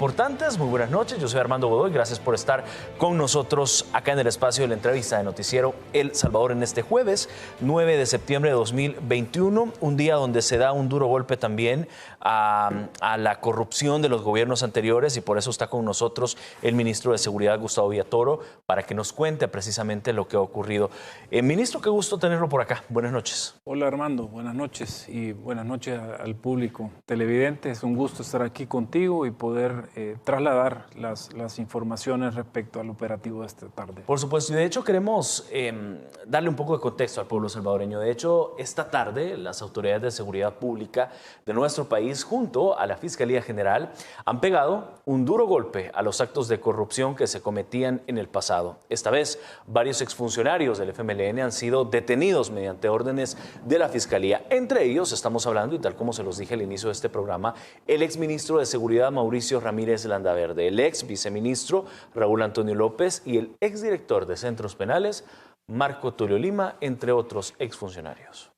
importantes. Muy buenas noches, yo soy Armando Godoy, gracias por estar con nosotros acá en el espacio de la entrevista de Noticiero El Salvador en este jueves 9 de septiembre de 2021, un día donde se da un duro golpe también a la corrupción de los gobiernos anteriores, y por eso está con nosotros el ministro de Seguridad, Gustavo Villatoro, para que nos cuente precisamente lo que ha ocurrido. Ministro, qué gusto tenerlo por acá. Buenas noches. Hola Armando, buenas noches y buenas noches al público televidente. Es un gusto estar aquí contigo y poder trasladar las informaciones respecto al operativo de esta tarde. Por supuesto, y de hecho queremos darle un poco de contexto al pueblo salvadoreño. De hecho, esta tarde las autoridades de seguridad pública de nuestro país, junto a la Fiscalía General, han pegado un duro golpe a los actos de corrupción que se cometían en el pasado. Esta vez, varios exfuncionarios del FMLN han sido detenidos mediante órdenes de la Fiscalía. Entre ellos estamos hablando, y tal como se los dije al inicio de este programa, el exministro de Seguridad, Mauricio Ramírez Landaverde, el ex viceministro Raúl Antonio López y el exdirector de Centros Penales, Marco Tulio Lima, entre otros exfuncionarios.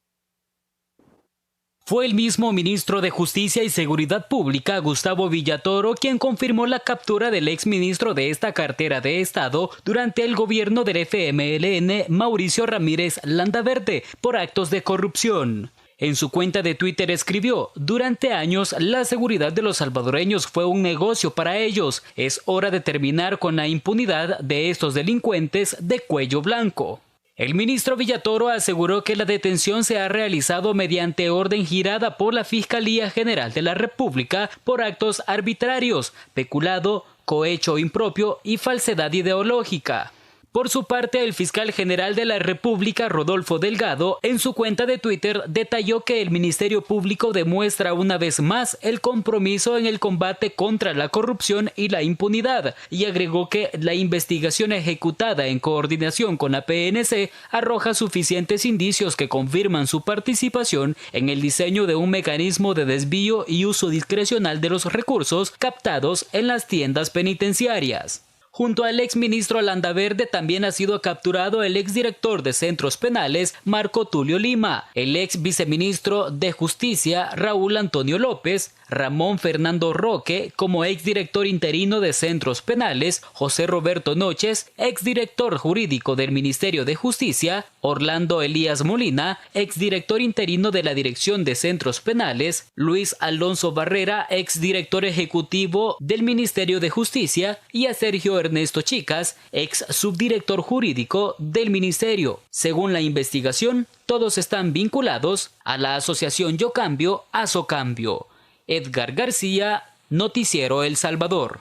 Fue el mismo ministro de Justicia y Seguridad Pública, Gustavo Villatoro, quien confirmó la captura del exministro de esta cartera de Estado durante el gobierno del FMLN, Mauricio Ramírez Landaverde, por actos de corrupción. En su cuenta de Twitter escribió: durante años la seguridad de los salvadoreños fue un negocio para ellos. Es hora de terminar con la impunidad de estos delincuentes de cuello blanco. El ministro Villatoro aseguró que la detención se ha realizado mediante orden girada por la Fiscalía General de la República por actos arbitrarios, peculado, cohecho impropio y falsedad ideológica. Por su parte, el fiscal general de la República, Rodolfo Delgado, en su cuenta de Twitter detalló que el Ministerio Público demuestra una vez más el compromiso en el combate contra la corrupción y la impunidad, y agregó que la investigación ejecutada en coordinación con la PNC arroja suficientes indicios que confirman su participación en el diseño de un mecanismo de desvío y uso discrecional de los recursos captados en las tiendas penitenciarias. Junto al exministro Landaverde también ha sido capturado el exdirector de Centros Penales, Marco Tulio Lima, el ex viceministro de Justicia, Raúl Antonio López, Ramón Fernando Roque como exdirector interino de Centros Penales, José Roberto Noches, exdirector jurídico del Ministerio de Justicia, Orlando Elías Molina, exdirector interino de la Dirección de Centros Penales, Luis Alonso Barrera, exdirector ejecutivo del Ministerio de Justicia, y a Sergio Ernesto Chicas, ex subdirector jurídico del Ministerio. Según la investigación, todos están vinculados a la asociación Yo Cambio, Asocambio. Edgar García, Noticiero El Salvador.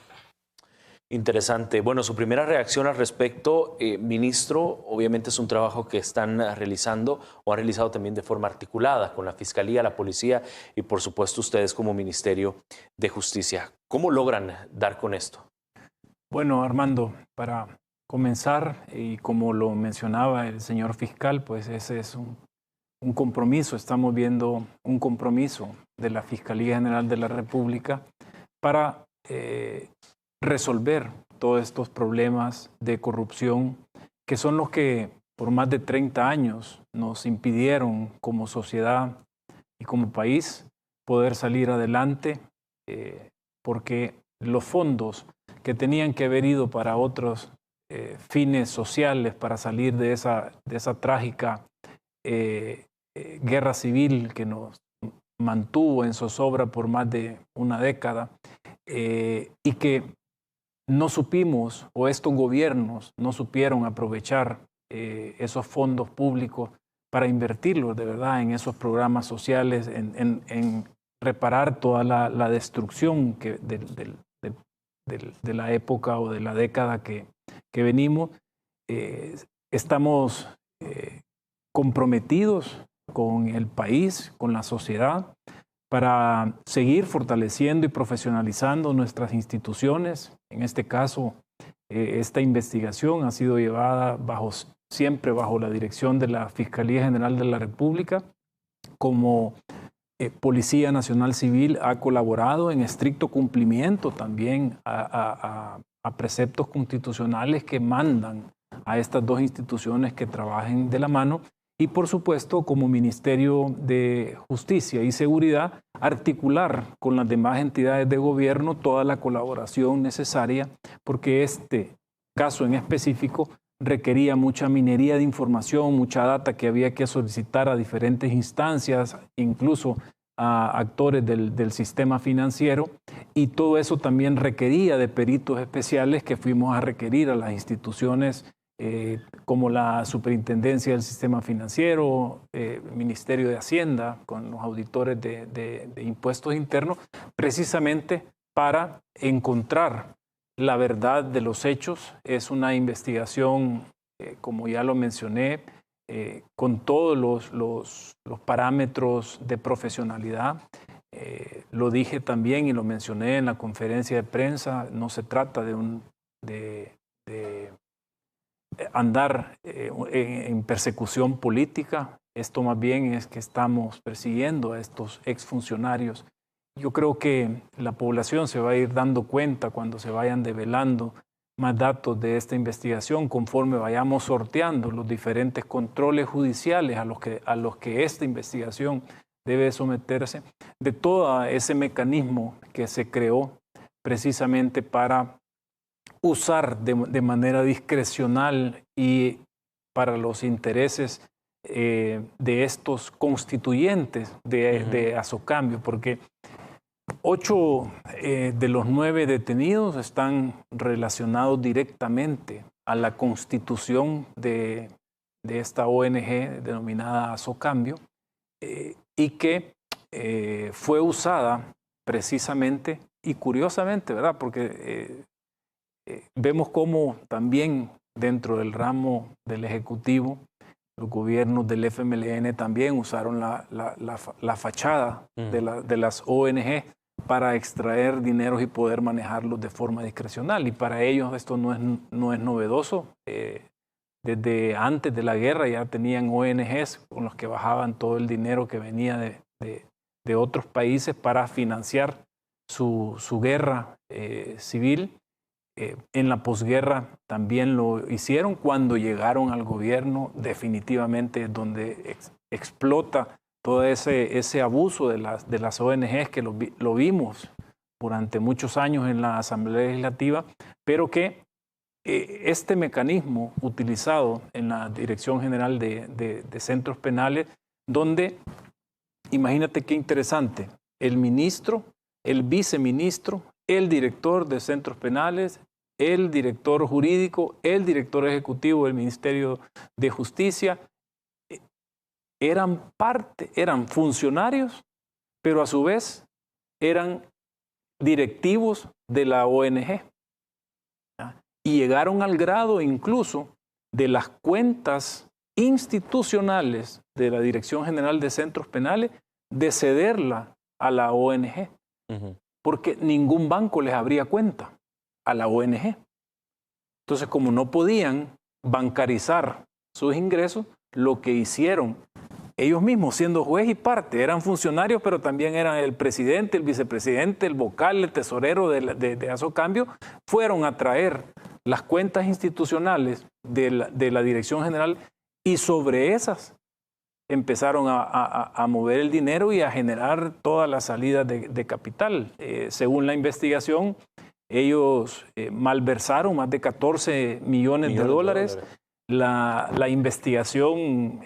Interesante. Bueno, su primera reacción al respecto, ministro, obviamente es un trabajo que están realizando o han realizado también de forma articulada con la Fiscalía, la Policía y por supuesto ustedes como Ministerio de Justicia. ¿Cómo logran dar con esto? Bueno, Armando, para comenzar, y como lo mencionaba el señor fiscal, pues ese es un compromiso, estamos viendo un compromiso de la Fiscalía General de la República para resolver todos estos problemas de corrupción que son los que por más de 30 años nos impidieron como sociedad y como país poder salir adelante, porque los fondos que tenían que haber ido para otros fines sociales, para salir de esa trágica guerra civil que nos mantuvo en zozobra por más de una década, y que no supimos, o estos gobiernos no supieron aprovechar esos fondos públicos para invertirlos de verdad en esos programas sociales, en reparar toda la destrucción de la época o de la década que venimos. Estamos comprometidos con el país, con la sociedad, para seguir fortaleciendo y profesionalizando nuestras instituciones. En este caso, esta investigación ha sido llevada siempre bajo la dirección de la Fiscalía General de la República. Como Policía Nacional Civil ha colaborado en estricto cumplimiento también a preceptos constitucionales que mandan a estas dos instituciones que trabajen de la mano, y por supuesto como Ministerio de Justicia y Seguridad articular con las demás entidades de gobierno toda la colaboración necesaria, porque este caso en específico requería mucha minería de información, mucha data que había que solicitar a diferentes instancias, incluso a actores del sistema financiero, y todo eso también requería de peritos especiales que fuimos a requerir a las instituciones como la Superintendencia del Sistema Financiero, Ministerio de Hacienda, con los auditores de impuestos internos, precisamente para encontrar la verdad de los hechos. Es una investigación, como ya lo mencioné, con todos los parámetros de profesionalidad. Lo dije también y lo mencioné en la conferencia de prensa, no se trata de andar en persecución política. Esto más bien es que estamos persiguiendo a estos exfuncionarios. Yo creo que la población se va a ir dando cuenta cuando se vayan develando más datos de esta investigación, conforme vayamos sorteando los diferentes controles judiciales a los que esta investigación debe someterse, de todo ese mecanismo que se creó precisamente para usar de manera discrecional y para los intereses de estos constituyentes de Azocambio, porque 8 de los 9 detenidos están relacionados directamente a la constitución de esta ONG denominada Azocambio, y que fue usada precisamente y curiosamente, ¿verdad? Porque vemos cómo también dentro del ramo del Ejecutivo, los gobiernos del FMLN también usaron la fachada de las ONG para extraer dineros y poder manejarlos de forma discrecional. Y para ellos esto no es novedoso. Desde antes de la guerra ya tenían ONGs con los que bajaban todo el dinero que venía de otros países para financiar su guerra civil. En la posguerra también lo hicieron. Cuando llegaron al gobierno, definitivamente donde explota todo ese abuso de las ONGs, que lo vimos durante muchos años en la Asamblea Legislativa, pero que este mecanismo utilizado en la Dirección General de Centros Penales, donde, imagínate qué interesante, el ministro, el viceministro, el director de Centros Penales, el director jurídico, el director ejecutivo del Ministerio de Justicia, eran funcionarios, pero a su vez eran directivos de la ONG. Y llegaron al grado incluso de las cuentas institucionales de la Dirección General de Centros Penales de cederla a la ONG, porque ningún banco les abría cuenta a la ONG. Entonces, como no podían bancarizar sus ingresos, lo que hicieron ellos mismos, siendo juez y parte, eran funcionarios, pero también eran el presidente, el vicepresidente, el vocal, el tesorero de Azocambio, fueron a traer las cuentas institucionales de la Dirección General y sobre esas empezaron a mover el dinero y a generar toda la salida de capital. Según la investigación, ellos malversaron más de 14 millones de dólares. La investigación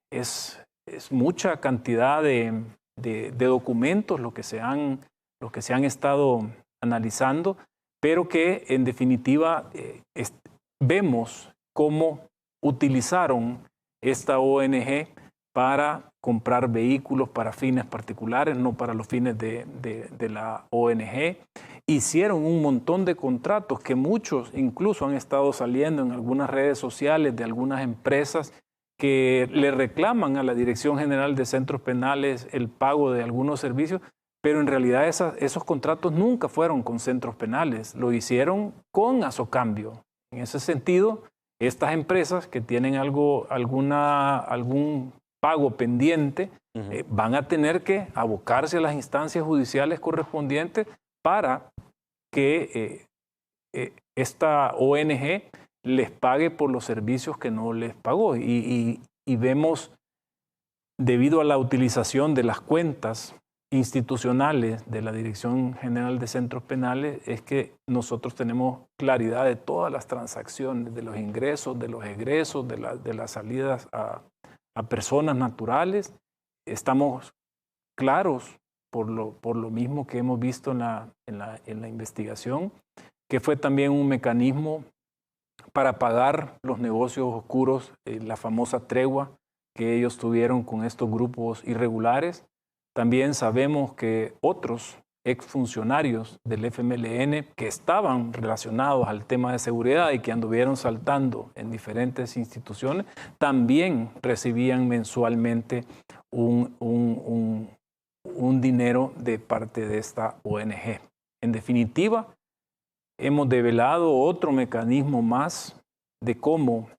es mucha cantidad de documentos los que se han estado analizando, pero que en definitiva vemos cómo utilizaron esta ONG para comprar vehículos para fines particulares, no para los fines de la ONG. Hicieron un montón de contratos que muchos incluso han estado saliendo en algunas redes sociales de algunas empresas que le reclaman a la Dirección General de Centros Penales el pago de algunos servicios, pero en realidad esos contratos nunca fueron con centros penales, lo hicieron con Azocambio. En ese sentido, estas empresas que tienen algún pago pendiente van a tener que abocarse a las instancias judiciales correspondientes para que esta ONG les pague por los servicios que no les pagó. Y vemos, debido a la utilización de las cuentas institucionales de la Dirección General de Centros Penales, es que nosotros tenemos claridad de todas las transacciones, de los ingresos, de los egresos, de las salidas a personas naturales. Estamos claros por lo mismo que hemos visto en la investigación, que fue también un mecanismo para pagar los negocios oscuros, la famosa tregua que ellos tuvieron con estos grupos irregulares. También sabemos que otros exfuncionarios del FMLN que estaban relacionados al tema de seguridad y que anduvieron saltando en diferentes instituciones, también recibían mensualmente un dinero de parte de esta ONG. En definitiva, hemos develado otro mecanismo más de cómo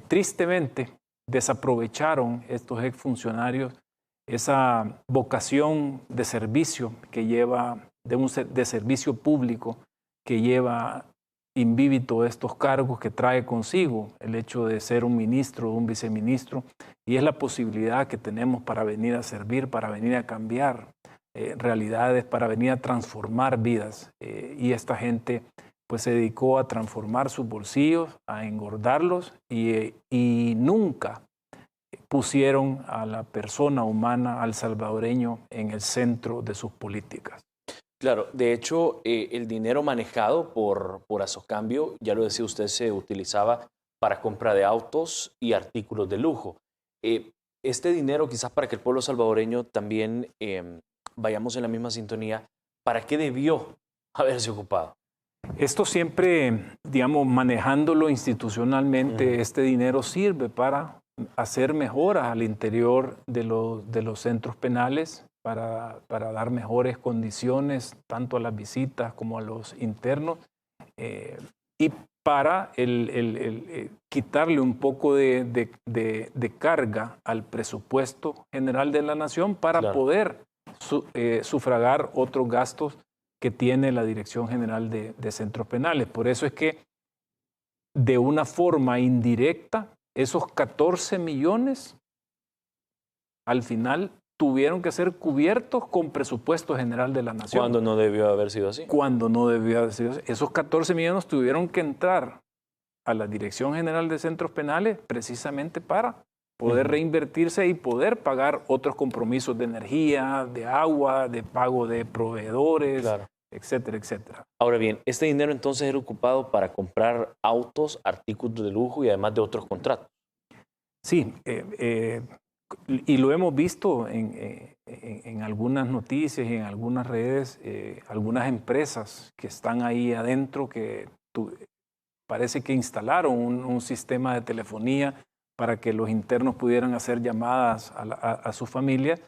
tristemente desaprovecharon estos exfuncionarios esa vocación de servicio que lleva, de servicio público que lleva invívido estos cargos que trae consigo el hecho de ser un ministro o un viceministro, y es la posibilidad que tenemos para venir a servir, para venir a cambiar realidades, para venir a transformar vidas. Y esta gente pues se dedicó a transformar sus bolsillos, a engordarlos y nunca pusieron a la persona humana, al salvadoreño, en el centro de sus políticas. Claro, de hecho, el dinero manejado por Asocambio, ya lo decía usted, se utilizaba para compra de autos y artículos de lujo. Este dinero, quizás para que el pueblo salvadoreño también vayamos en la misma sintonía, ¿para qué debió haberse ocupado? Esto siempre, digamos, manejándolo institucionalmente, este dinero sirve para hacer mejoras al interior de los centros penales, para dar mejores condiciones tanto a las visitas como a los internos, y para quitarle un poco de carga al presupuesto general de la nación para poder sufragar otros gastos que tiene la Dirección General de Centros Penales. Por eso es que de una forma indirecta, esos 14 millones al final tuvieron que ser cubiertos con presupuesto general de la nación. ¿Cuándo no debió haber sido así? Cuando no debió haber sido así. Esos 14 millones tuvieron que entrar a la Dirección General de Centros Penales precisamente para poder reinvertirse y poder pagar otros compromisos de energía, de agua, de pago de proveedores, etcétera, etcétera. Ahora bien, este dinero entonces era ocupado para comprar autos, artículos de lujo y además de otros contratos. Sí, y lo hemos visto en algunas noticias y en algunas redes, algunas empresas que están ahí adentro que parece que instalaron un sistema de telefonía para que los internos pudieran hacer llamadas a su familia.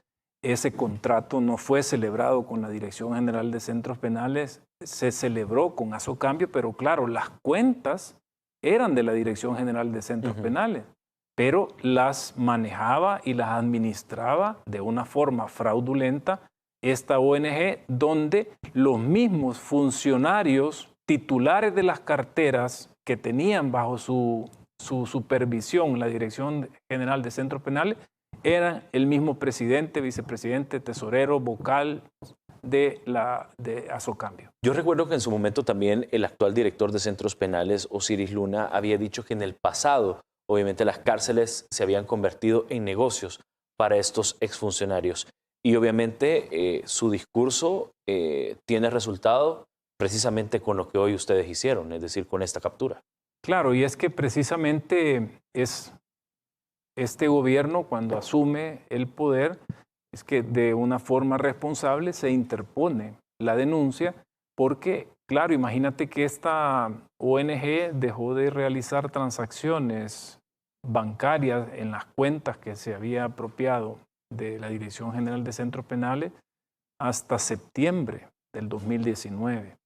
Ese contrato no fue celebrado con la Dirección General de Centros Penales, se celebró con Asocambio, pero claro, las cuentas eran de la Dirección General de Centros Penales, pero las manejaba y las administraba de una forma fraudulenta esta ONG, donde los mismos funcionarios titulares de las carteras que tenían bajo su supervisión la Dirección General de Centros Penales eran el mismo presidente, vicepresidente, tesorero, vocal de Asocambio. Yo recuerdo que en su momento también el actual director de Centros Penales, Osiris Luna, había dicho que en el pasado, obviamente, las cárceles se habían convertido en negocios para estos exfuncionarios. Y obviamente su discurso tiene resultado precisamente con lo que hoy ustedes hicieron, es decir, con esta captura. Claro, y es que precisamente es este gobierno, cuando asume el poder, es que de una forma responsable se interpone la denuncia, porque, claro, imagínate que esta ONG dejó de realizar transacciones bancarias en las cuentas que se había apropiado de la Dirección General de Centros Penales hasta septiembre del 2019.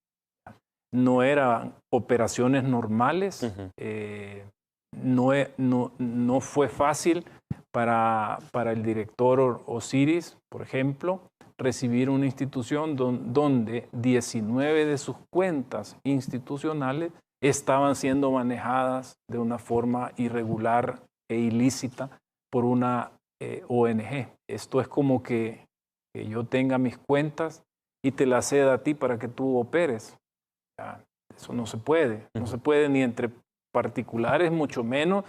No eran operaciones normales, no fue fácil para el director Osiris, por ejemplo, recibir una institución donde 19 de sus cuentas institucionales estaban siendo manejadas de una forma irregular e ilícita por una ONG. Esto es como que yo tenga mis cuentas y te las ceda a ti para que tú operes. Ya, eso no se puede. No se puede ni entre particulares, mucho menos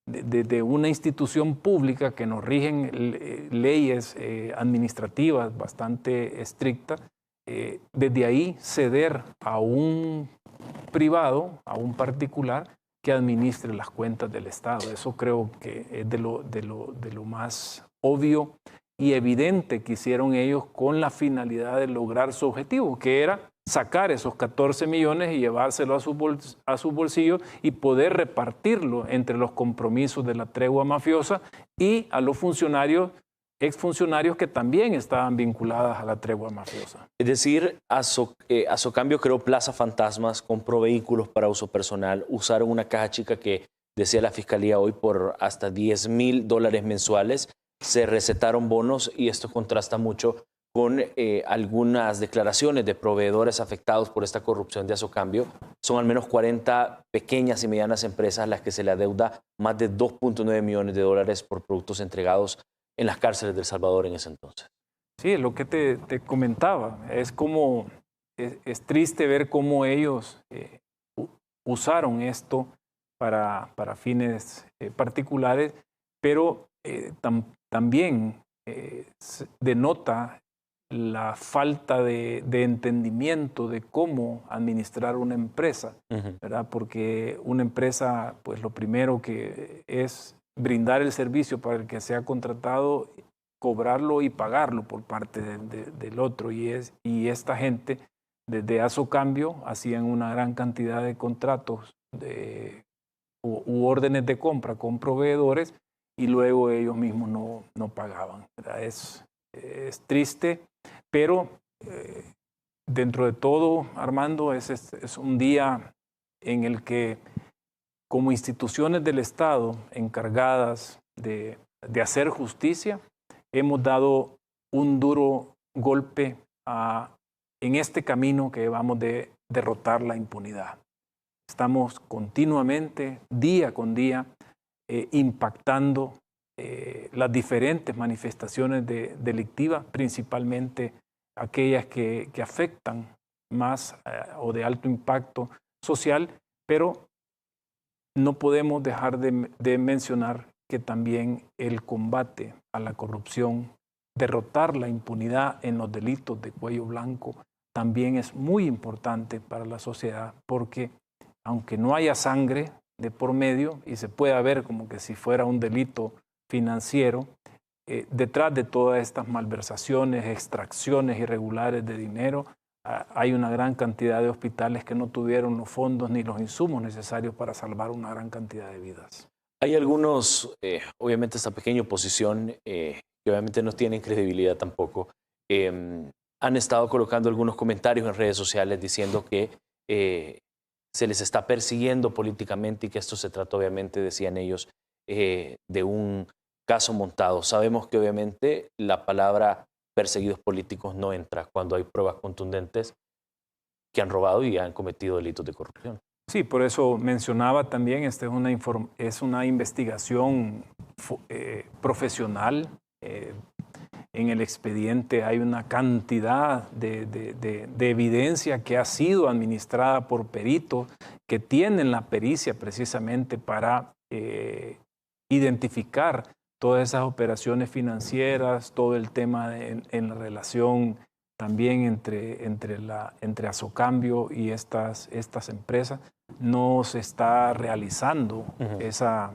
de una institución pública que nos rigen leyes administrativas bastante estrictas. Desde ahí ceder a un privado, a un particular, que administre las cuentas del Estado. Eso creo que es de lo más obvio y evidente que hicieron ellos con la finalidad de lograr su objetivo, que era sacar esos 14 millones y llevárselo a su bolsillo y poder repartirlo entre los compromisos de la tregua mafiosa y a los funcionarios, exfuncionarios que también estaban vinculadas a la tregua mafiosa. Es decir, Asocambio creó Plaza Fantasmas, compró vehículos para uso personal, usaron una caja chica que decía la Fiscalía hoy por hasta $10,000 mensuales, se recetaron bonos y esto contrasta mucho con algunas declaraciones de proveedores afectados por esta corrupción de Asocambio. Son al menos 40 pequeñas y medianas empresas a las que se le adeuda más de $2.9 millones por productos entregados en las cárceles de El Salvador en ese entonces. Sí, lo que te comentaba, es como, es triste ver cómo ellos usaron esto para fines particulares, pero también denota la falta de entendimiento de cómo administrar una empresa, ¿verdad? Porque una empresa, pues lo primero que es brindar el servicio para el que sea contratado, cobrarlo y pagarlo por parte del otro. Y esta gente, desde Asocambio, hacían una gran cantidad de contratos u órdenes de compra con proveedores y luego ellos mismos no pagaban, ¿verdad? Es triste, pero dentro de todo, Armando, es un día en el que como instituciones del Estado encargadas de hacer justicia, hemos dado un duro golpe en este camino que vamos de derrotar la impunidad. Estamos continuamente, día con día, impactando las diferentes manifestaciones delictivas, principalmente aquellas que afectan más o de alto impacto social, pero no podemos dejar de mencionar que también el combate a la corrupción, derrotar la impunidad en los delitos de cuello blanco, también es muy importante para la sociedad, porque aunque no haya sangre de por medio y se pueda ver como que si fuera un delito financiero, detrás de todas estas malversaciones, extracciones irregulares de dinero, hay una gran cantidad de hospitales que no tuvieron los fondos ni los insumos necesarios para salvar una gran cantidad de vidas. Hay algunos, obviamente esta pequeña oposición, que obviamente no tienen credibilidad tampoco, han estado colocando algunos comentarios en redes sociales diciendo que se les está persiguiendo políticamente y que esto se trata obviamente, decían ellos, de un caso montado. Sabemos que obviamente la palabra perseguidos políticos no entra cuando hay pruebas contundentes que han robado y han cometido delitos de corrupción. Sí, por eso mencionaba también, esta es una investigación profesional. En el expediente hay una cantidad de evidencia que ha sido administrada por peritos que tienen la pericia precisamente para identificar todas esas operaciones financieras, todo el tema en la relación también entre Asocambio y estas empresas. No se está realizando esa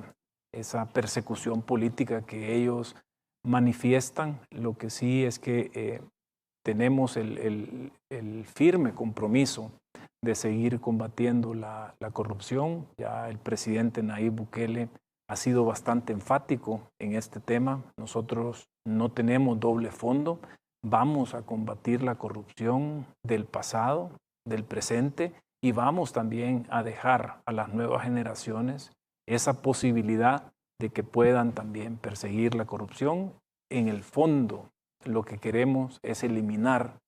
persecución política que ellos manifiestan. Lo que sí es que tenemos el firme compromiso de seguir combatiendo la corrupción. Ya el presidente Nayib Bukele ha sido bastante enfático en este tema. Nosotros no tenemos doble fondo. Vamos a combatir la corrupción del pasado, del presente, y vamos también a dejar a las nuevas generaciones esa posibilidad de que puedan también perseguir la corrupción. En el fondo, lo que queremos es eliminar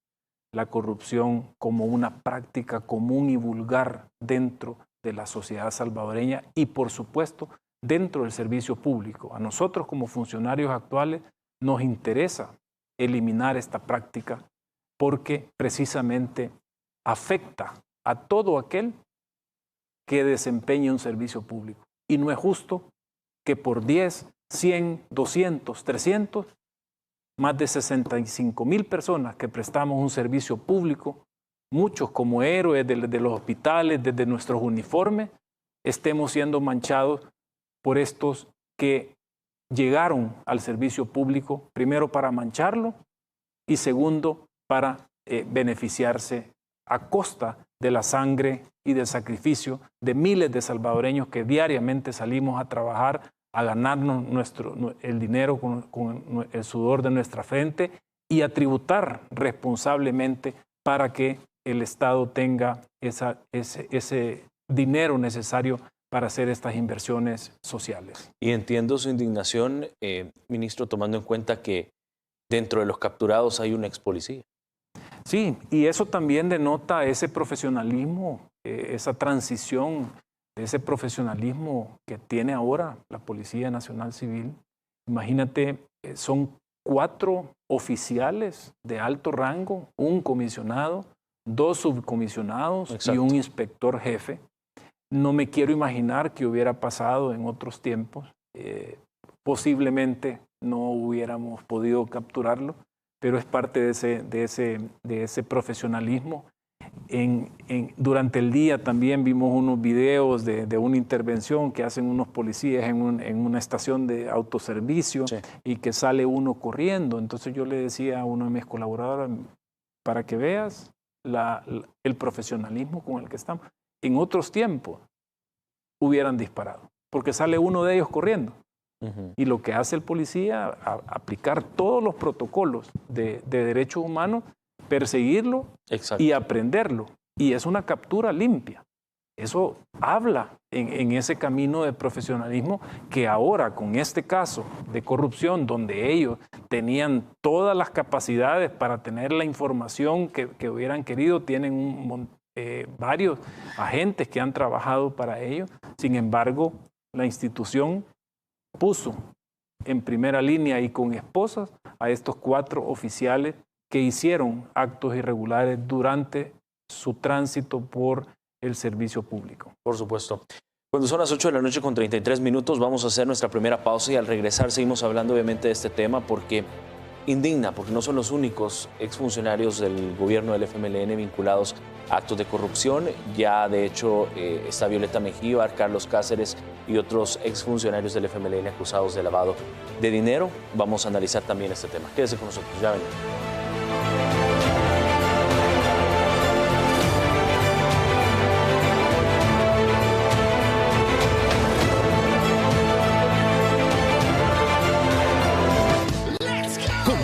la corrupción como una práctica común y vulgar dentro de la sociedad salvadoreña y, por supuesto, dentro del servicio público. A nosotros como funcionarios actuales nos interesa eliminar esta práctica porque precisamente afecta a todo aquel que desempeñe un servicio público. Y no es justo que por 10, 100, 200, 300, más de 65,000 personas que prestamos un servicio público, muchos como héroes de los hospitales, desde nuestros uniformes, estemos siendo manchados por estos que llegaron al servicio público, primero para mancharlo y segundo para beneficiarse a costa de la sangre y del sacrificio de miles de salvadoreños que diariamente salimos a trabajar, a ganarnos el dinero con el sudor de nuestra frente y a tributar responsablemente para que el Estado tenga ese dinero necesario para hacer estas inversiones sociales. Y entiendo su indignación, ministro, tomando en cuenta que dentro de los capturados hay un ex policía. Sí, y eso también denota ese profesionalismo, esa transición, ese profesionalismo que tiene ahora la Policía Nacional Civil. Imagínate, son 4 oficiales de alto rango, un comisionado, 2 subcomisionados. Exacto. Y un inspector jefe. No me quiero imaginar qué hubiera pasado en otros tiempos. Posiblemente no hubiéramos podido capturarlo, pero es parte de ese profesionalismo. Durante el día también vimos unos videos de una intervención que hacen unos policías en una estación de autoservicio, sí, y que sale uno corriendo. Entonces yo le decía a uno de mis colaboradores, para que veas el profesionalismo con el que estamos. En otros tiempos hubieran disparado, porque sale uno de ellos corriendo. Uh-huh. Y lo que hace el policía, aplicar todos los protocolos de derechos humanos, perseguirlo. Exacto. Y aprenderlo. Y es una captura limpia. Eso habla en ese camino de profesionalismo que ahora, con este caso de corrupción, donde ellos tenían todas las capacidades para tener la información que hubieran querido, tienen varios agentes que han trabajado para ello. Sin embargo, la institución puso en primera línea y con esposas a estos 4 oficiales que hicieron actos irregulares durante su tránsito por el servicio público. Por supuesto. Cuando son las 8 de la noche con 33 minutos, vamos a hacer nuestra primera pausa y al regresar seguimos hablando obviamente de este tema porque indigna, porque no son los únicos exfuncionarios del gobierno del FMLN vinculados a actos de corrupción. Ya de hecho está Violeta Mengíbar, Carlos Cáceres y otros exfuncionarios del FMLN acusados de lavado de dinero. Vamos a analizar también este tema. Quédese con nosotros, ya venimos.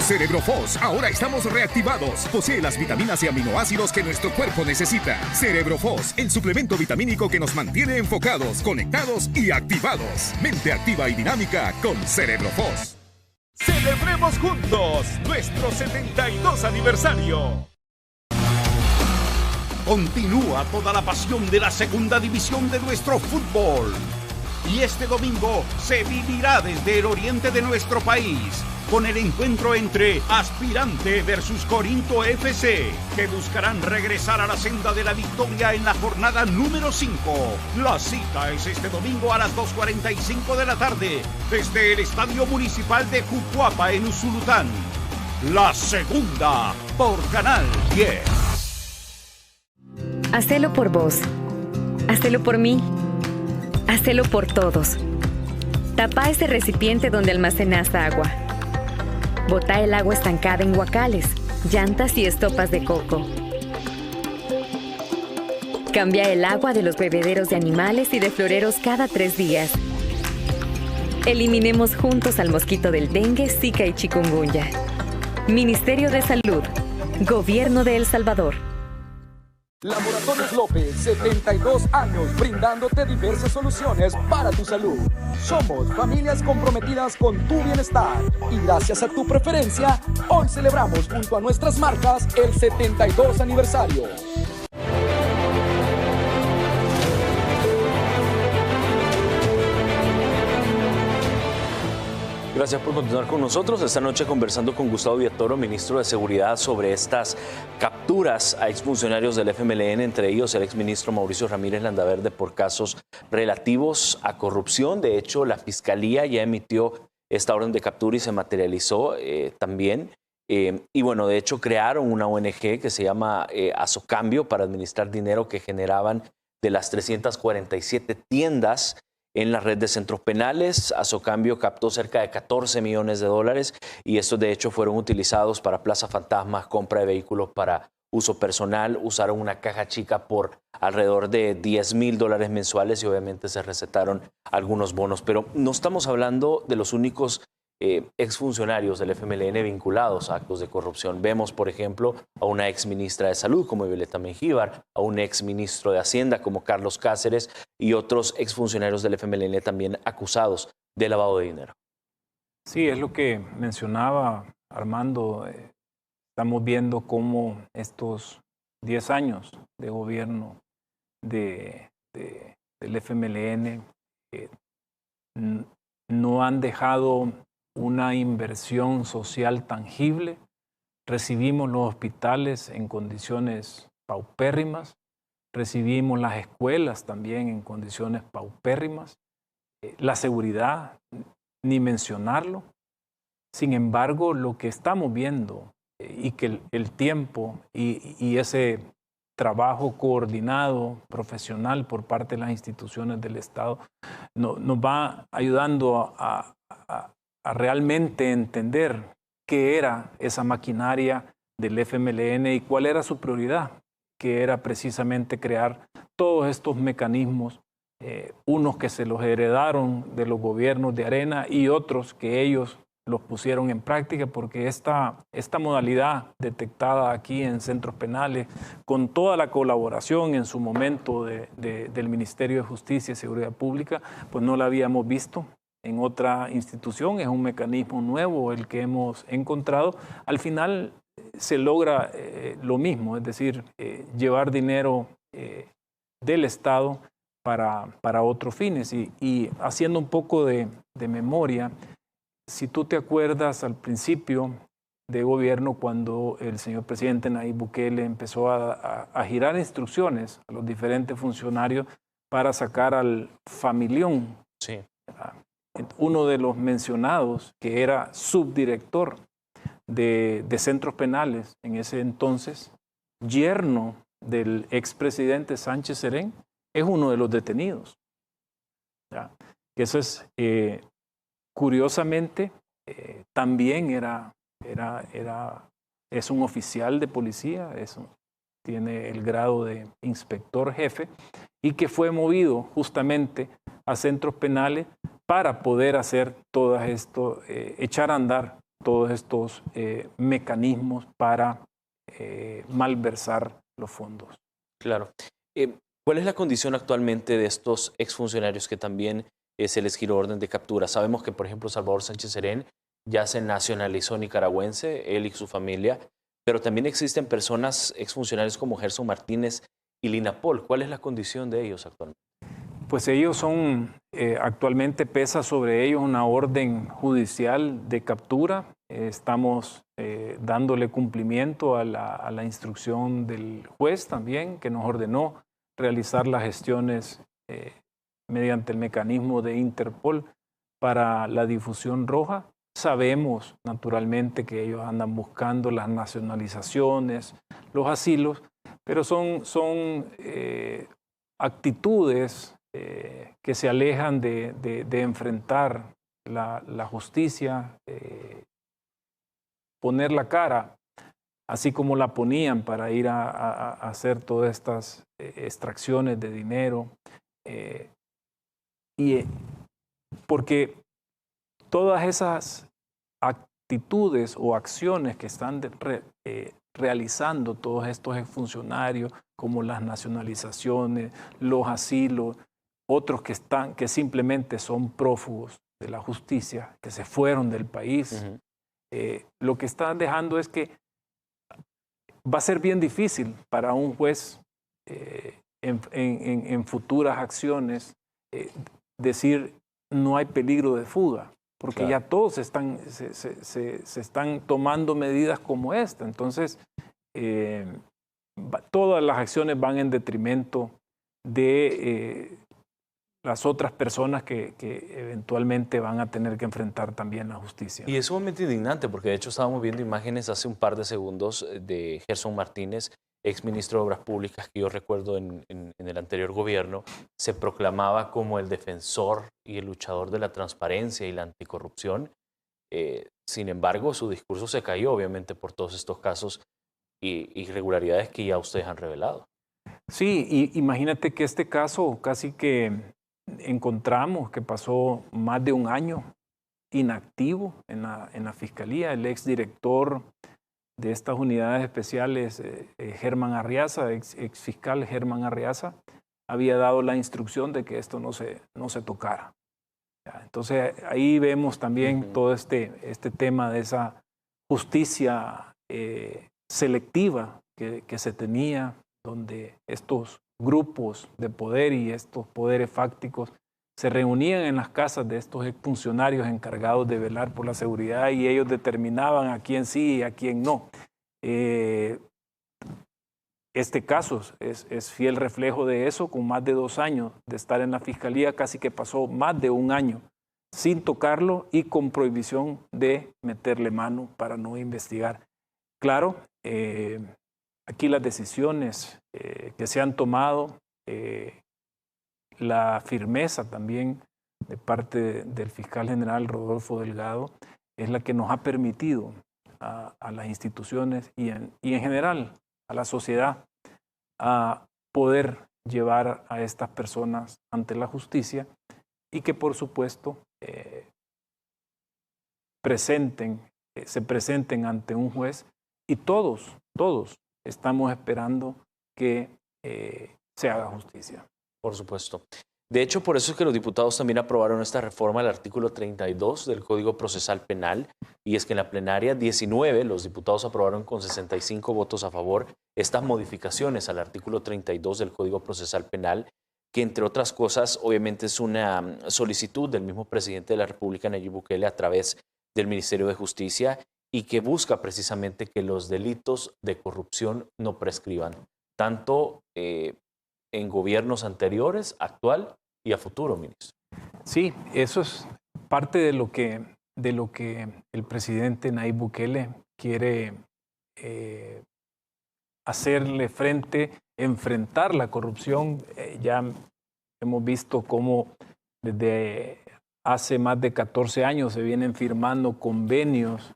Cerebrofos, ahora estamos reactivados. Posee las vitaminas y aminoácidos que nuestro cuerpo necesita. Cerebrofos, el suplemento vitamínico que nos mantiene enfocados, conectados y activados. Mente activa y dinámica con Cerebrofos. Celebremos juntos nuestro 72 aniversario. Continúa toda la pasión de la segunda división de nuestro fútbol. Y este domingo se vivirá desde el oriente de nuestro país con el encuentro entre Aspirante versus Corinto FC, que buscarán regresar a la senda de la victoria en la jornada número 5. La cita es este domingo a las 2:45 de la tarde desde el Estadio Municipal de Jucuapa en Usulután. La segunda por Canal 10. Hacelo por vos. Hacelo por mí. Hacelo por todos. Tapa ese recipiente donde almacenas agua. Botá el agua estancada en guacales, llantas y estopas de coco. Cambia el agua de los bebederos de animales y de floreros cada 3 días. Eliminemos juntos al mosquito del dengue, zika y chikungunya. Ministerio de Salud. Gobierno de El Salvador. Laboratorios López, 72 años brindándote diversas soluciones para tu salud. Somos familias comprometidas con tu bienestar y gracias a tu preferencia, hoy celebramos junto a nuestras marcas el 72 aniversario. Gracias por continuar con nosotros. Esta noche conversando con Gustavo Villatoro, ministro de Seguridad, sobre estas capturas a exfuncionarios del FMLN, entre ellos el exministro Mauricio Ramírez Landaverde, por casos relativos a corrupción. De hecho, la Fiscalía ya emitió esta orden de captura y se materializó también. Y bueno, de hecho crearon una ONG que se llama Asocambio para administrar dinero que generaban de las 347 tiendas en la red de centros penales. Asocambio captó cerca de 14 millones de dólares y estos de hecho fueron utilizados para plazas fantasmas, compra de vehículos para uso personal. Usaron una caja chica por alrededor de $10,000 mensuales y obviamente se recetaron algunos bonos. Pero no estamos hablando de los únicos exfuncionarios del FMLN vinculados a actos de corrupción. Vemos, por ejemplo, a una exministra de Salud como Violeta Mengíbar, a un exministro de Hacienda como Carlos Cáceres y otros exfuncionarios del FMLN también acusados de lavado de dinero. Sí, es lo que mencionaba Armando. Estamos viendo cómo estos 10 años de gobierno del FMLN no han dejado una inversión social tangible. Recibimos los hospitales en condiciones paupérrimas, recibimos las escuelas también en condiciones paupérrimas, la seguridad, ni mencionarlo. Sin embargo, lo que estamos viendo y que el tiempo y ese trabajo coordinado, profesional por parte de las instituciones del Estado nos va ayudando a realmente entender qué era esa maquinaria del FMLN y cuál era su prioridad, que era precisamente crear todos estos mecanismos, unos que se los heredaron de los gobiernos de Arena y otros que ellos los pusieron en práctica, porque esta modalidad detectada aquí en centros penales, con toda la colaboración en su momento del Ministerio de Justicia y Seguridad Pública, pues no la habíamos visto en otra institución. Es un mecanismo nuevo el que hemos encontrado. Al final se logra lo mismo, es decir, llevar dinero del Estado para otros fines. Y haciendo un poco de memoria, si tú te acuerdas al principio de gobierno, cuando el señor presidente Nayib Bukele empezó a girar instrucciones a los diferentes funcionarios para sacar al familión. Sí. Uno de los mencionados, que era subdirector de centros penales en ese entonces, yerno del expresidente Sánchez Serén, es uno de los detenidos. ¿Ya? Eso es, curiosamente, también es un oficial de policía, tiene el grado de inspector jefe, y que fue movido justamente a centros penales para poder hacer todo esto, echar a andar todos estos mecanismos para malversar los fondos. Claro. ¿Cuál es la condición actualmente de estos exfuncionarios que también se les giró orden de captura? Sabemos que, por ejemplo, Salvador Sánchez Serén ya se nacionalizó nicaragüense, él y su familia, pero también existen personas exfuncionarios como Gerson Martínez y Lina Pol. ¿Cuál es la condición de ellos actualmente? Pues ellos son, actualmente pesa sobre ellos una orden judicial de captura. Estamos dándole cumplimiento a la instrucción del juez también, que nos ordenó realizar las gestiones mediante el mecanismo de Interpol para la difusión roja. Sabemos naturalmente que ellos andan buscando las nacionalizaciones, los asilos, pero son actitudes que se alejan de enfrentar la justicia, poner la cara, así como la ponían para ir a hacer todas estas extracciones de dinero. Porque todas esas actitudes o acciones que están realizando todos estos funcionarios, como las nacionalizaciones, los asilos, otros que simplemente son prófugos de la justicia, que se fueron del país, lo que están dejando es que va a ser bien difícil para un juez en futuras acciones decir no hay peligro de fuga, porque ya todos se están tomando medidas como esta. Entonces, todas las acciones van en detrimento de las otras personas que eventualmente van a tener que enfrentar también la justicia. Y es sumamente indignante, porque de hecho estábamos viendo imágenes hace un par de segundos de Gerson Martínez, exministro de Obras Públicas, que yo recuerdo en el anterior gobierno, se proclamaba como el defensor y el luchador de la transparencia y la anticorrupción. Sin embargo, su discurso se cayó, obviamente, por todos estos casos e irregularidades que ya ustedes han revelado. Sí, y imagínate que este caso casi que encontramos que pasó más de un año inactivo en la Fiscalía. El exdirector de estas unidades especiales, Germán Arriaza, exfiscal Germán Arriaza, había dado la instrucción de que esto no se tocara. Entonces ahí vemos también todo este tema de esa justicia selectiva que se tenía, donde estos grupos de poder y estos poderes fácticos se reunían en las casas de estos exfuncionarios encargados de velar por la seguridad y ellos determinaban a quién sí y a quién no. Este caso es fiel reflejo de eso, con más de 2 años de estar en la Fiscalía, casi que pasó más de un año sin tocarlo y con prohibición de meterle mano para no investigar. Claro, aquí las decisiones que se han tomado, la firmeza también de parte del fiscal general Rodolfo Delgado es la que nos ha permitido a las instituciones y en general a la sociedad a poder llevar a estas personas ante la justicia y que por supuesto se presenten ante un juez y todos estamos esperando que se haga justicia. Por supuesto. De hecho, por eso es que los diputados también aprobaron esta reforma al artículo 32 del Código Procesal Penal, y es que en la plenaria 19 los diputados aprobaron con 65 votos a favor estas modificaciones al artículo 32 del Código Procesal Penal, que entre otras cosas obviamente es una solicitud del mismo presidente de la República, Nayib Bukele, a través del Ministerio de Justicia, y que busca precisamente que los delitos de corrupción no prescriban, tanto en gobiernos anteriores, actual y a futuro, ministro. Sí, eso es parte de lo que el presidente Nayib Bukele quiere hacerle frente, enfrentar la corrupción. Ya hemos visto cómo desde hace más de 14 años se vienen firmando convenios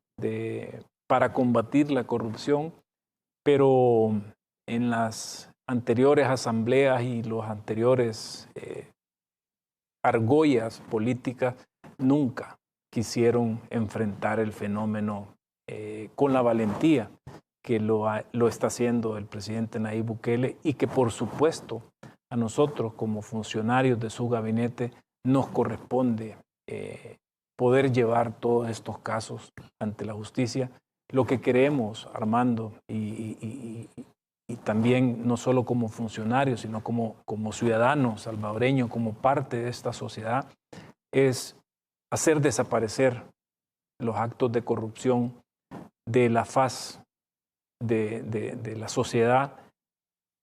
para combatir la corrupción, pero en las anteriores asambleas y los anteriores argollas políticas nunca quisieron enfrentar el fenómeno con la valentía que lo está haciendo el presidente Nayib Bukele, y que por supuesto a nosotros como funcionarios de su gabinete nos corresponde poder llevar todos estos casos ante la justicia. Lo que queremos, Armando, y también no solo como funcionarios, sino como ciudadanos salvadoreños, como parte de esta sociedad, es hacer desaparecer los actos de corrupción de la faz de la sociedad,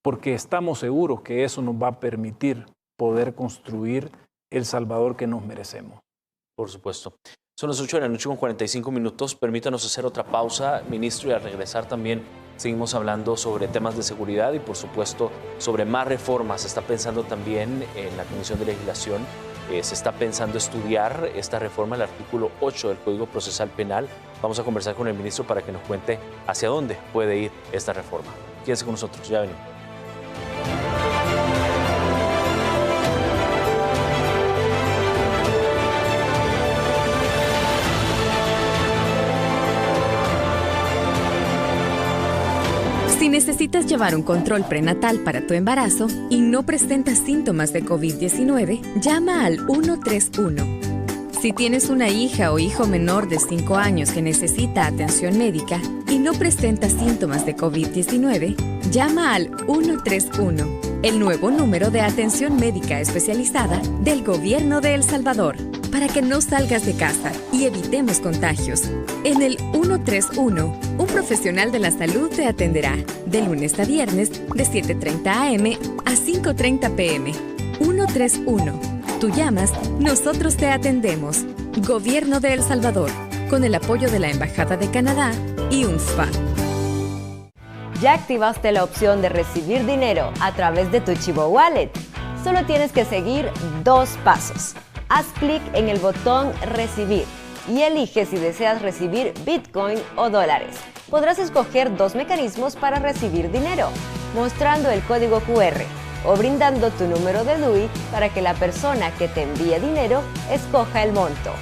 porque estamos seguros que eso nos va a permitir poder construir el Salvador que nos merecemos. Por supuesto. Son las 8 de la noche con 45 minutos. Permítanos hacer otra pausa, ministro, y al regresar también seguimos hablando sobre temas de seguridad y, por supuesto, sobre más reformas. Se está pensando también en la Comisión de Legislación, se está pensando estudiar esta reforma, el artículo 8 del Código Procesal Penal. Vamos a conversar con el ministro para que nos cuente hacia dónde puede ir esta reforma. Quédense con nosotros, ya venimos. Si necesitas llevar un control prenatal para tu embarazo y no presentas síntomas de COVID-19, llama al 131. Si tienes una hija o hijo menor de 5 años que necesita atención médica y no presenta síntomas de COVID-19, llama al 131. el nuevo número de atención médica especializada del Gobierno de El Salvador, para que no salgas de casa y evitemos contagios. En el 131, un profesional de la salud te atenderá de lunes a viernes de 7:30 a.m. a 5:30 p.m. 131. Tú llamas, nosotros te atendemos. Gobierno de El Salvador, con el apoyo de la Embajada de Canadá y UNFPA. Ya activaste la opción de recibir dinero a través de tu Chivo Wallet. Solo tienes que seguir 2 pasos. Haz clic en el botón Recibir y elige si deseas recibir Bitcoin o dólares. Podrás escoger 2 mecanismos para recibir dinero, mostrando el código QR o brindando tu número de DUI para que la persona que te envíe dinero escoja el monto,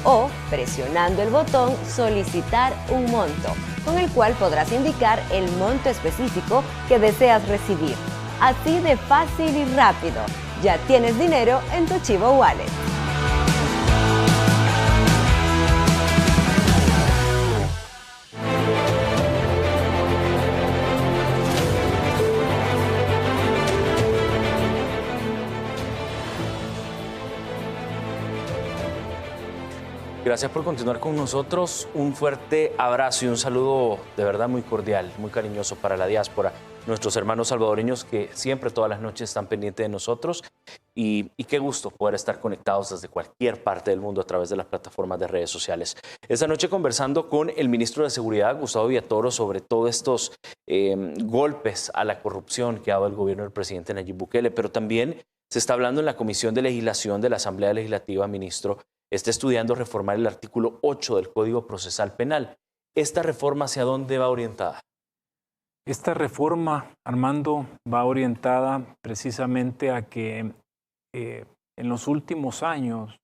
o presionando el botón Solicitar un monto, con el cual podrás indicar el monto específico que deseas recibir. Así de fácil y rápido, ya tienes dinero en tu Chivo Wallet. Gracias por continuar con nosotros. Un fuerte abrazo y un saludo de verdad muy cordial, muy cariñoso para la diáspora, nuestros hermanos salvadoreños que siempre todas las noches están pendientes de nosotros y qué gusto poder estar conectados desde cualquier parte del mundo a través de las plataformas de redes sociales. Esta noche conversando con el ministro de Seguridad, Gustavo Villatoro, sobre todos estos golpes a la corrupción que ha dado el gobierno del presidente Nayib Bukele, pero también se está hablando en la Comisión de Legislación de la Asamblea Legislativa, ministro, está estudiando reformar el artículo 8 del Código Procesal Penal. ¿Esta reforma hacia dónde va orientada? Esta reforma, Armando, va orientada precisamente a que en los últimos años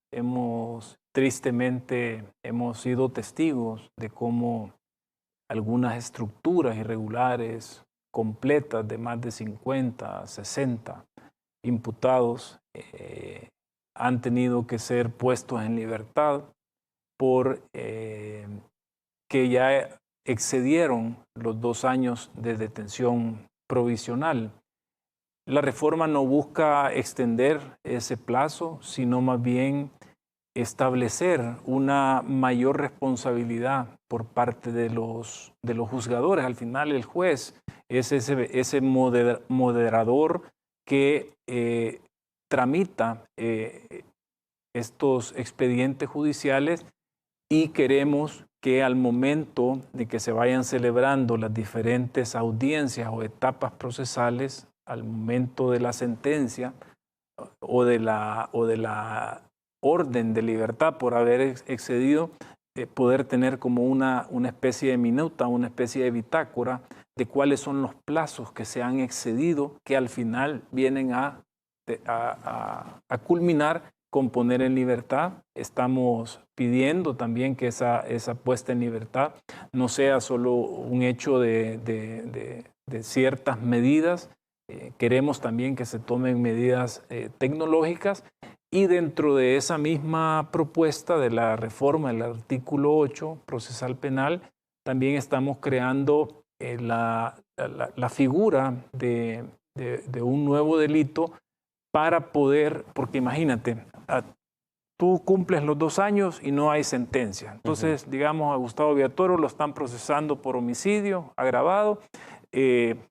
tristemente hemos sido testigos de cómo algunas estructuras irregulares completas de más de 50, 60 imputados han tenido que ser puestos en libertad por que ya excedieron los 2 años de detención provisional. La reforma no busca extender ese plazo, sino más bien establecer una mayor responsabilidad por parte de los juzgadores. Al final el juez es ese moderador que tramita estos expedientes judiciales, y queremos que al momento de que se vayan celebrando las diferentes audiencias o etapas procesales, al momento de la sentencia o de la orden de libertad por haber excedido, poder tener como una especie de minuta, una especie de bitácora de cuáles son los plazos que se han excedido, que al final vienen a culminar con poner en libertad. Estamos pidiendo también que esa puesta en libertad no sea solo un hecho de ciertas medidas. Queremos también que se tomen medidas tecnológicas, y dentro de esa misma propuesta de la reforma del artículo 8 procesal penal, también estamos creando la figura de un nuevo delito para poder, porque imagínate, tú cumples los 2 años y no hay sentencia. Entonces, digamos, a Gustavo Villatoro lo están procesando por homicidio agravado.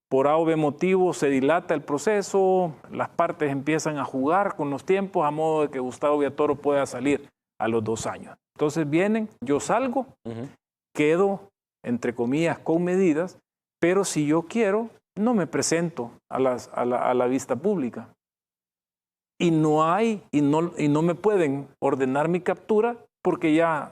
Por A o B motivo se dilata el proceso, las partes empiezan a jugar con los tiempos a modo de que Gustavo Villatoro pueda salir a los 2 años. Entonces vienen, yo salgo, quedo, entre comillas, con medidas, pero si yo quiero, no me presento a la vista pública. Y no me pueden ordenar mi captura porque ya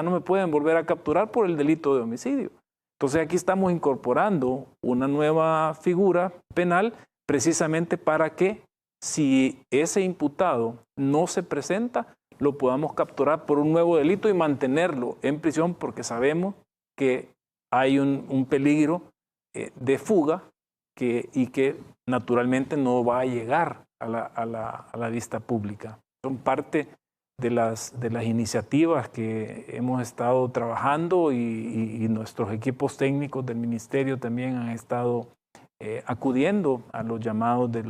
no me pueden volver a capturar por el delito de homicidio. Entonces aquí estamos incorporando una nueva figura penal precisamente para que si ese imputado no se presenta, lo podamos capturar por un nuevo delito y mantenerlo en prisión, porque sabemos que hay un peligro de fuga y que naturalmente no va a llegar a la vista pública. Son parte de las iniciativas que hemos estado trabajando y nuestros equipos técnicos del ministerio también han estado acudiendo a los llamados de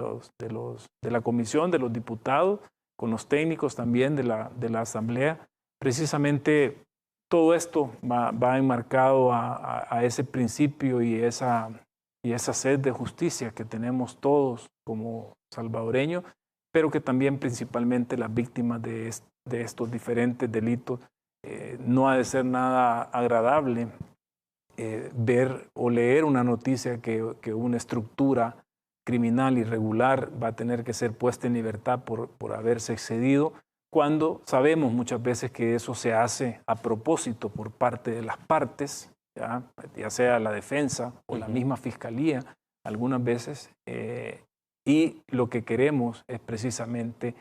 la comisión, de los diputados, con los técnicos también de la Asamblea. Precisamente todo esto va enmarcado a ese principio y esa sed de justicia que tenemos todos como salvadoreños, pero que también principalmente las víctimas de estos diferentes delitos. No ha de ser nada agradable ver o leer una noticia que una estructura criminal irregular va a tener que ser puesta en libertad por haberse excedido, cuando sabemos muchas veces que eso se hace a propósito por parte de las partes, ya sea la defensa o la misma fiscalía, algunas veces, y lo que queremos es precisamente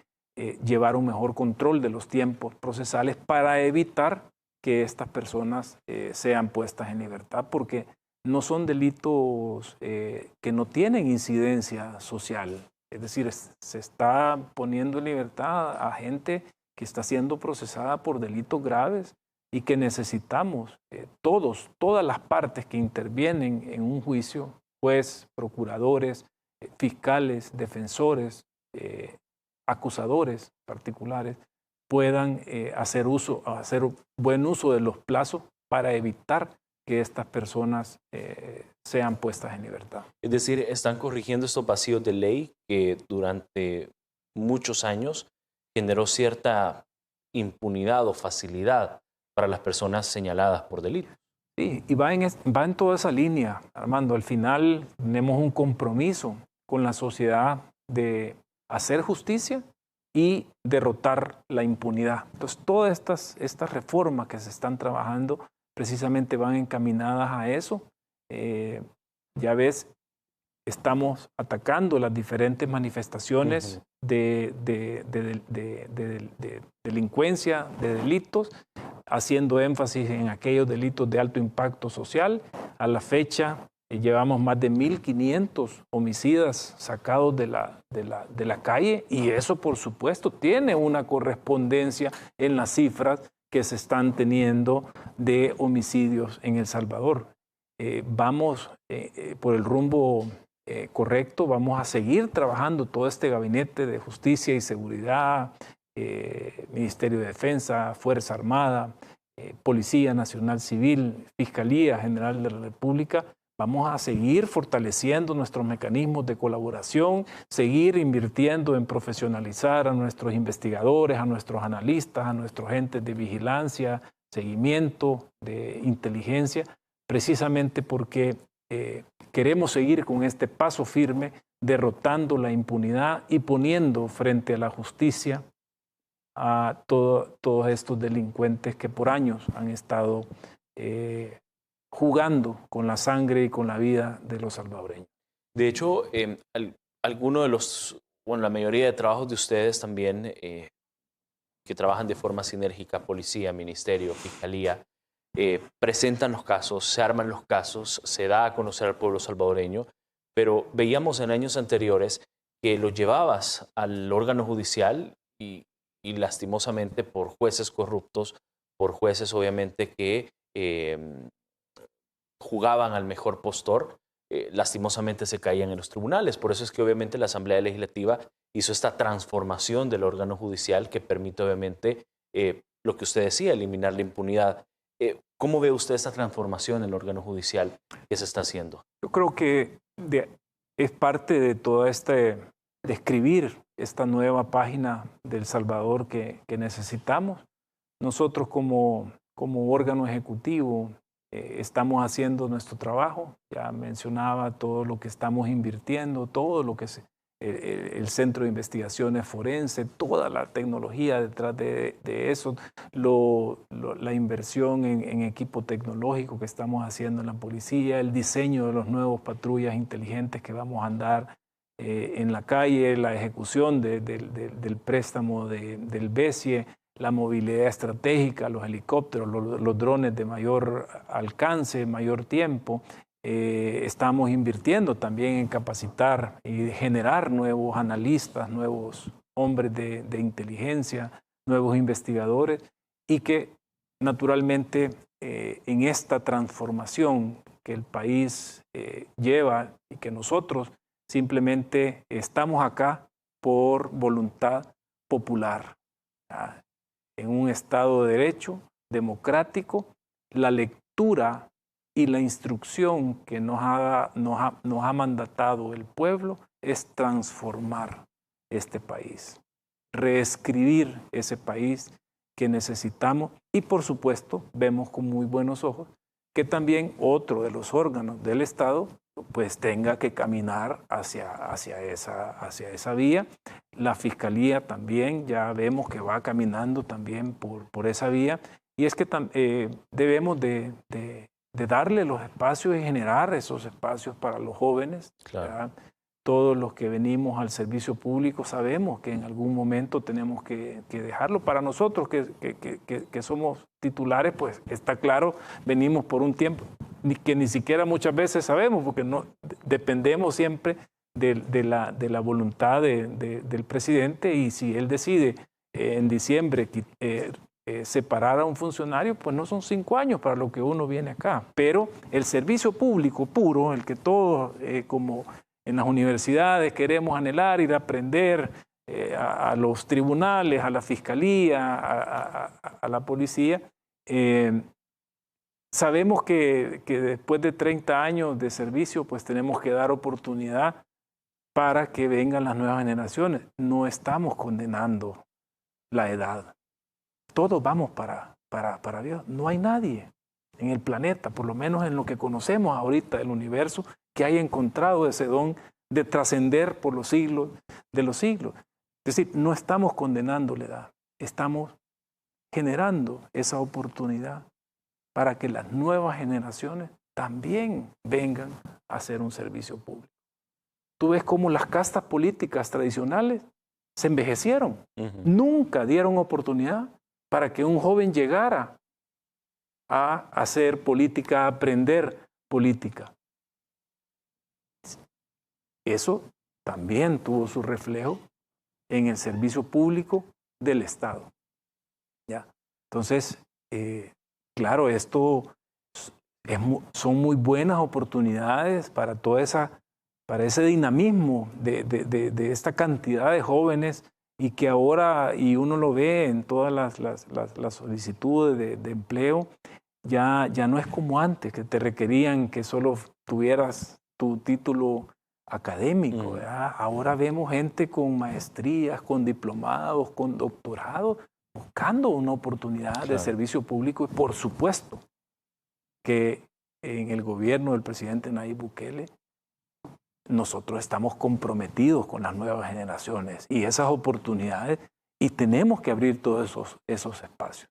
llevar un mejor control de los tiempos procesales para evitar que estas personas sean puestas en libertad, porque no son delitos que no tienen incidencia social. Es decir, se está poniendo en libertad a gente que está siendo procesada por delitos graves y que necesitamos todas las partes que intervienen en un juicio, juez, procuradores, fiscales, defensores, acusadores particulares, puedan hacer buen uso de los plazos para evitar que estas personas sean puestas en libertad. Es decir, están corrigiendo estos vacíos de ley que durante muchos años generó cierta impunidad o facilidad para las personas señaladas por delitos. Sí, y va en toda esa línea, Armando. Al final tenemos un compromiso con la sociedad de hacer justicia y derrotar la impunidad. Entonces, todas estas reformas que se están trabajando precisamente van encaminadas a eso. Ya ves, estamos atacando las diferentes manifestaciones de delincuencia, de delitos, haciendo énfasis en aquellos delitos de alto impacto social. A la fecha llevamos más de 1.500 homicidas sacados de la calle, y eso por supuesto tiene una correspondencia en las cifras que se están teniendo de homicidios en El Salvador. Vamos por el rumbo correcto, vamos a seguir trabajando todo este gabinete de justicia y seguridad, Ministerio de Defensa, Fuerza Armada, Policía Nacional Civil, Fiscalía General de la República. Vamos a seguir fortaleciendo nuestros mecanismos de colaboración, seguir invirtiendo en profesionalizar a nuestros investigadores, a nuestros analistas, a nuestros agentes de vigilancia, seguimiento, de inteligencia, precisamente porque queremos seguir con este paso firme, derrotando la impunidad y poniendo frente a la justicia a todos estos delincuentes que por años han estado jugando con la sangre y con la vida de los salvadoreños. De hecho, la mayoría de trabajos de ustedes también, que trabajan de forma sinérgica, policía, ministerio, fiscalía, presentan los casos, se arman los casos, se da a conocer al pueblo salvadoreño, pero veíamos en años anteriores que lo llevabas al órgano judicial y lastimosamente por jueces corruptos, por jueces obviamente que jugaban al mejor postor, lastimosamente se caían en los tribunales. Por eso es que obviamente la Asamblea Legislativa hizo esta transformación del órgano judicial que permite obviamente lo que usted decía, eliminar la impunidad. ¿Cómo ve usted esta transformación en el órgano judicial que se está haciendo? Yo creo que es parte de todo de escribir esta nueva página del Salvador que necesitamos. Nosotros como órgano ejecutivo estamos haciendo nuestro trabajo. Ya mencionaba todo lo que estamos invirtiendo, todo lo que el Centro de Investigaciones Forense, toda la tecnología detrás de eso, la inversión en equipo tecnológico que estamos haciendo en la policía, el diseño de los nuevos patrullas inteligentes que vamos a andar en la calle, la ejecución del préstamo del BESIE, la movilidad estratégica, los helicópteros, los drones de mayor alcance, mayor tiempo. Estamos invirtiendo también en capacitar y generar nuevos analistas, nuevos hombres de inteligencia, nuevos investigadores, y que naturalmente en esta transformación que el país lleva y que nosotros simplemente estamos acá por voluntad popular. En un Estado de Derecho, democrático, la lectura y la instrucción que nos ha mandatado el pueblo es transformar este país, reescribir ese país que necesitamos y por supuesto vemos con muy buenos ojos que también otro de los órganos del Estado pues tenga que caminar hacia esa vía. La Fiscalía también ya vemos que va caminando también por esa vía y es que debemos de darle los espacios y generar esos espacios para los jóvenes. Claro. Todos los que venimos al servicio público sabemos que en algún momento tenemos que dejarlo. Para nosotros que somos titulares, pues está claro, venimos por un tiempo que ni siquiera muchas veces sabemos, porque no dependemos siempre de la voluntad del presidente, y si él decide en diciembre separar a un funcionario, pues no son 5 años para lo que uno viene acá. Pero el servicio público puro, el que todos como en las universidades queremos anhelar, ir a aprender a los tribunales, a la fiscalía, a la policía, sabemos que después de 30 años de servicio, pues tenemos que dar oportunidad para que vengan las nuevas generaciones. No estamos condenando la edad. Todos vamos para Dios. No hay nadie en el planeta, por lo menos en lo que conocemos ahorita del universo, que haya encontrado ese don de trascender por los siglos de los siglos. Es decir, no estamos condenando la edad, estamos generando esa oportunidad para que las nuevas generaciones también vengan a hacer un servicio público. Tú ves cómo las castas políticas tradicionales se envejecieron. Nunca dieron oportunidad para que un joven llegara a hacer política, a aprender política. Eso también tuvo su reflejo en el servicio público del Estado. ¿Ya? Entonces, claro, esto son muy buenas oportunidades para para ese dinamismo de esta cantidad de jóvenes, y que ahora, y uno lo ve en todas las solicitudes de empleo, ya no es como antes, que te requerían que solo tuvieras tu título académico. Ahora vemos gente con maestrías, con diplomados, con doctorados, buscando una oportunidad de servicio público. Y por supuesto que en el gobierno del presidente Nayib Bukele, nosotros estamos comprometidos con las nuevas generaciones y esas oportunidades, y tenemos que abrir todos esos espacios.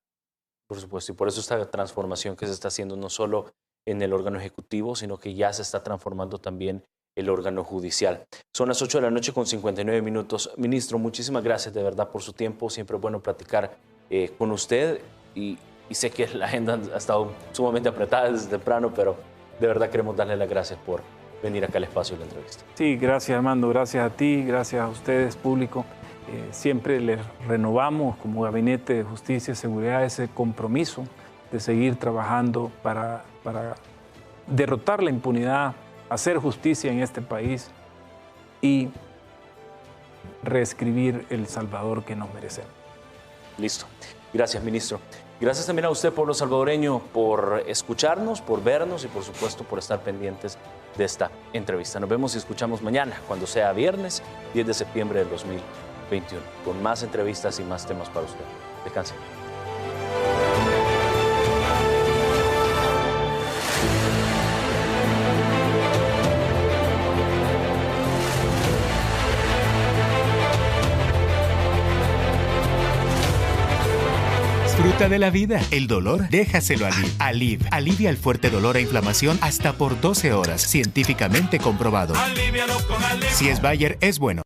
Por supuesto, y por eso esta transformación que se está haciendo no solo en el órgano ejecutivo, sino que ya se está transformando también el órgano judicial. Son las 8 de la noche con 59 minutos. Ministro, muchísimas gracias de verdad por su tiempo. Siempre es bueno platicar con usted, y sé que la agenda ha estado sumamente apretada desde temprano, pero de verdad queremos darle las gracias por venir acá al espacio de la entrevista. Sí, gracias Armando, gracias a ti, gracias a ustedes, público. Siempre les renovamos como Gabinete de Justicia y Seguridad ese compromiso de seguir trabajando para derrotar la impunidad, hacer justicia en este país y reescribir el Salvador que nos merecemos. Listo. Gracias, ministro. Gracias también a usted, pueblo salvadoreño, por escucharnos, por vernos y por supuesto por estar pendientes de esta entrevista. Nos vemos y escuchamos mañana, cuando sea viernes 10 de septiembre del 2021, con más entrevistas y más temas para usted. Descansen. Disfruta de la vida. El dolor, déjaselo a Aleve. Aleve alivia el fuerte dolor e inflamación hasta por 12 horas. Científicamente comprobado. Si es Bayer, es bueno.